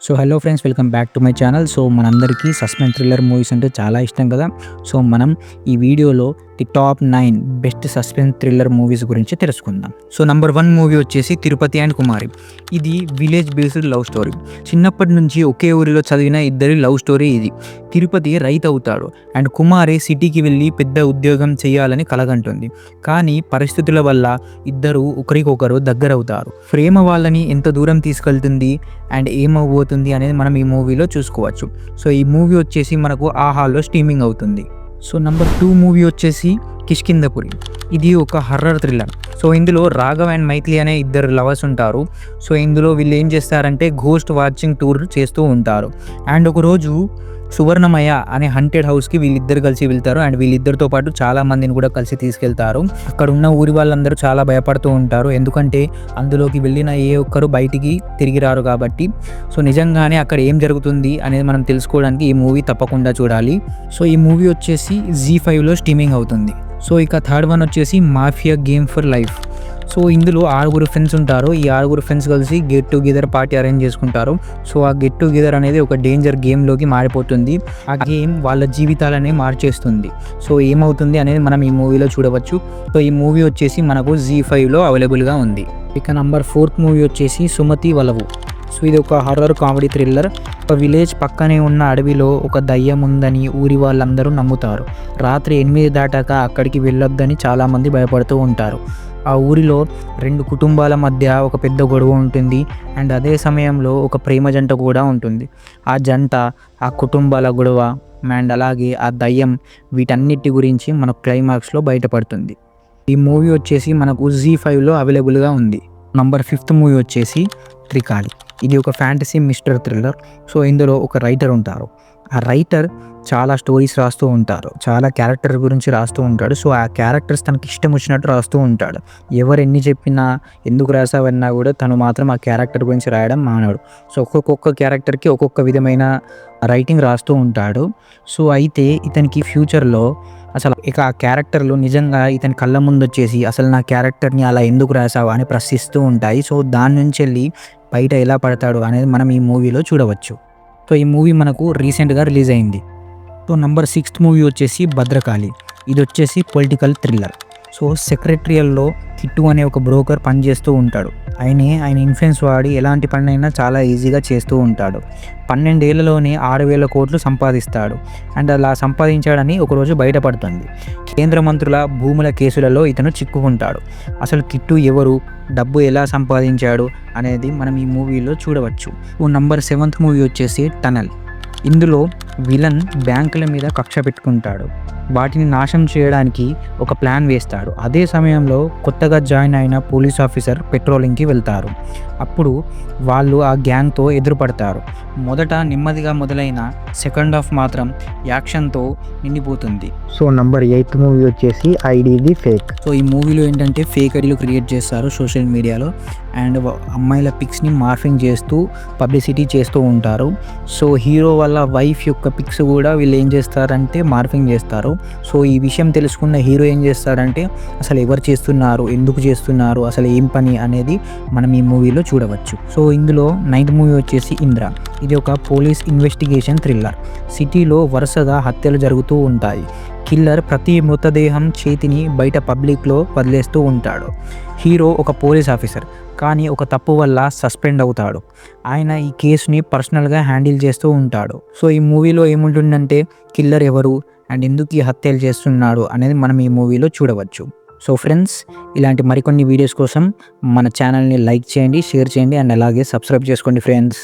So hello friends, welcome back to my channel. So మనందరికీ suspense thriller movies అంటే చాలా ఇష్టం కదా. సో మనం ఈ వీడియోలో the top 9 best suspense thriller movies గురించి తెలుసుకుందాం. సో నంబర్ 1 మూవీ వచ్చేసి తిరుపతి అండ్ కుమారి. ఇది విలేజ్ బేస్డ్ లవ్ స్టోరీ. చిన్నప్పటి నుంచి ఒకే ఊరిలో చదివిన ఇద్దరి లవ్ స్టోరీ ఇది. తిరుపతి రైతు అవుతాడు అండ్ కుమారి సిటీకి వెళ్ళి పెద్ద ఉద్యోగం చేయాలని కలగంటుంది. కానీ పరిస్థితుల వల్ల ఇద్దరు ఒకరికొకరు దగ్గరవుతారు. ప్రేమ వాళ్ళని ఎంత దూరం తీసుకెళ్తుంది అండ్ ఏమవుతుంది అనేది మనం ఈ మూవీలో చూసుకోవచ్చు. సో ఈ మూవీ వచ్చేసి మనకు ఆహాలో స్ట్రీమింగ్ అవుతుంది. సో నంబర్ 2 మూవీ వచ్చేసి కిష్కింధపురి. ఇది ఒక హర్రర్ థ్రిల్లర్. సో ఇందులో రాఘవ్ అండ్ మైథిలి అనే ఇద్దరు లవర్స్ ఉంటారు. సో ఇందులో వీళ్ళు ఏం చేస్తారంటే గోస్ట్ వాచింగ్ టూర్ చేస్తూ ఉంటారు. అండ్ ఒకరోజు సువర్ణమయ అనే హంటెడ్ హౌస్కి వీళ్ళిద్దరు కలిసి వెళ్తారు అండ్ వీళ్ళిద్దరితో పాటు చాలా మందిని కూడా కలిసి తీసుకెళ్తారు. అక్కడ ఉన్న ఊరి వాళ్ళందరూ చాలా భయపడుతూ ఉంటారు, ఎందుకంటే అందులోకి వెళ్ళిన ఏ ఒక్కరు బయటికి తిరిగి రారు కాబట్టి. సో నిజంగానే అక్కడ ఏం జరుగుతుంది అనేది మనం తెలుసుకోవడానికి ఈ మూవీ తప్పకుండా చూడాలి. సో ఈ మూవీ వచ్చేసి Zee5లో స్ట్రీమింగ్ అవుతుంది. సో ఇక థర్డ్ వన్ వచ్చేసి mafia game for life. So ఇందులో 6 ఫ్రెండ్స్ ఉంటారు. ఈ 6 ఫ్రెండ్స్ కలిసి గెట్ టుగెదర్ పార్టీ అరేంజ్ చేసుకుంటారు. సో ఆ గెట్ టుగెదర్ అనేది ఒక డేంజర్ గేమ్లోకి మారిపోతుంది. ఆ గేమ్ వాళ్ళ జీవితాలనే మార్చేస్తుంది. సో ఏమవుతుంది అనేది మనం ఈ మూవీలో చూడవచ్చు. సో ఈ మూవీ వచ్చేసి మనకు Zee5లో అవైలబుల్గా ఉంది. ఇక నంబర్ 4 మూవీ వచ్చేసి సుమతి వలవు. సో ఇది ఒక హర్రర్ కామెడీ థ్రిల్లర్. ఒక విలేజ్ పక్కనే ఉన్న అడవిలో ఒక దయ్యం ఉందని ఊరి వాళ్ళందరూ నమ్ముతారు. రాత్రి 8 దాటాక అక్కడికి వెళ్ళొద్దని చాలామంది భయపడుతూ ఉంటారు. ఆ ఊరిలో 2 కుటుంబాల మధ్య ఒక పెద్ద గొడవ ఉంటుంది అండ్ అదే సమయంలో ఒక ప్రేమ జంట కూడా ఉంటుంది. ఆ జంట, ఆ కుటుంబాల గొడవ అండ్ అలాగే ఆ దయ్యం, వీటన్నిటి గురించి మన క్లైమాక్స్లో బయటపడుతుంది. ఈ మూవీ వచ్చేసి మనకు Zee5లో అవైలబుల్గా ఉంది. నంబర్ 5 మూవీ వచ్చేసి త్రికాళి. ఇది ఒక ఫ్యాంటసీ మిస్టర్ థ్రిల్లర్. సో ఇందులో ఒక రైటర్ ఉంటారు. ఆ రైటర్ చాలా స్టోరీస్ రాస్తూ ఉంటారు, చాలా క్యారెక్టర్ గురించి రాస్తూ ఉంటాడు. సో ఆ క్యారెక్టర్స్ తనకి ఇష్టం వచ్చినట్టు రాస్తూ ఉంటాడు. ఎవరు ఎన్ని చెప్పినా, ఎందుకు రాసావన్నా కూడా తను మాత్రం ఆ క్యారెక్టర్ గురించి రాయడం మానడు. సో ఒక్కొక్క క్యారెక్టర్కి ఒక్కొక్క విధమైన రైటింగ్ రాస్తూ ఉంటాడు. సో అయితే ఇతనికి ఫ్యూచర్లో అసలు ఇక ఆ క్యారెక్టర్లు నిజంగా ఇతని కళ్ళ ముందు వచ్చేసి అసలు నా క్యారెక్టర్ని అలా ఎందుకు రాసావు అని ప్రశ్నిస్తూ ఉంటాయి. సో దాని నుంచి వెళ్ళి బయట ఎలా పడతాడు అనేది మనం ఈ మూవీలో చూడవచ్చు. సో ఈ మూవీ మనకు రీసెంట్గా రిలీజ్ అయింది. సో నంబర్ 6 మూవీ వచ్చేసి భద్రకాళి. ఇది వచ్చేసి పొలిటికల్ థ్రిల్లర్. సో సెక్రటరియల్లో కిట్టు అనే ఒక బ్రోకర్ పనిచేస్తూ ఉంటాడు. ఆయన ఇన్ఫ్లుయెన్స్ వాడి ఎలాంటి పనైనా చాలా ఈజీగా చేస్తూ ఉంటాడు. 12 ఏళ్లలోనే 6,000 కోట్లు సంపాదిస్తాడు అండ్ అలా సంపాదించాడని ఒకరోజు బయటపడుతుంది. కేంద్ర మంత్రుల భూముల కేసులలో ఇతను చిక్కుకుంటాడు. అసలు కిట్టు ఎవరు, డబ్బు ఎలా సంపాదించాడు అనేది మనం ఈ మూవీలో చూడవచ్చు. నంబర్ 7 మూవీ వచ్చేసి టనల్. ఇందులో విలన్ బ్యాంకుల మీద కక్ష పెట్టుకుంటాడు. వాటిని నాశనం చేయడానికి ఒక ప్లాన్ వేస్తాడు. అదే సమయంలో కొత్తగా జాయిన్ అయిన పోలీస్ ఆఫీసర్ పెట్రోలింగ్కి వెళ్తారు. అప్పుడు వాళ్ళు ఆ గ్యాంగ్తో ఎదురుపడతారు. మొదట నెమ్మదిగా మొదలైన సెకండ్ హాఫ్ మాత్రం యాక్షన్తో నిండిపోతుంది. సో నంబర్ 8 మూవీ వచ్చేసి ఐడి ఫేక్. సో ఈ మూవీలో ఏంటంటే ఫేక్ ఐడీలు క్రియేట్ చేస్తారు సోషల్ మీడియాలో అండ్ అమ్మాయిల పిక్స్ని మార్ఫింగ్ చేస్తూ పబ్లిసిటీ చేస్తూ ఉంటారు. సో హీరో వాళ్ళ వైఫ్ యొక్క పిక్స్ కూడా వీళ్ళు ఏం చేస్తారంటే మార్ఫింగ్ చేస్తారు. సో ఈ విషయం తెలుసుకున్న హీరో ఏం చేస్తాడంటే అసలు ఎవరు చేస్తున్నారు, ఎందుకు చేస్తున్నారు, అసలు ఏం పని అనేది మనం ఈ మూవీలో చూడవచ్చు. సో ఇందులో 9th మూవీ వచ్చేసి ఇంద్ర. ఇది ఒక పోలీస్ ఇన్వెస్టిగేషన్ థ్రిల్లర్. సిటీలో వరుసగా హత్యలు జరుగుతూ ఉంటాయి. కిల్లర్ ప్రతి మృతదేహం చేతిని బయట పబ్లిక్లో వదిలేస్తూ ఉంటాడు. హీరో ఒక పోలీస్ ఆఫీసర్, కానీ ఒక తప్పు వల్ల సస్పెండ్ అవుతాడు. ఆయన ఈ కేసుని పర్సనల్గా హ్యాండిల్ చేస్తూ ఉంటాడు. సో ఈ మూవీలో ఏముంటుందంటే కిల్లర్ ఎవరు అండ్ ఎందుకు ఈ హత్యలు చేస్తున్నాడు అనేది మనం ఈ మూవీలో చూడవచ్చు. సో ఫ్రెండ్స్, ఇలాంటి మరికొన్ని వీడియోస్ కోసం మన ఛానల్ని లైక్ చేయండి, షేర్ చేయండి అండ్ అలాగే సబ్స్క్రైబ్ చేసుకోండి ఫ్రెండ్స్.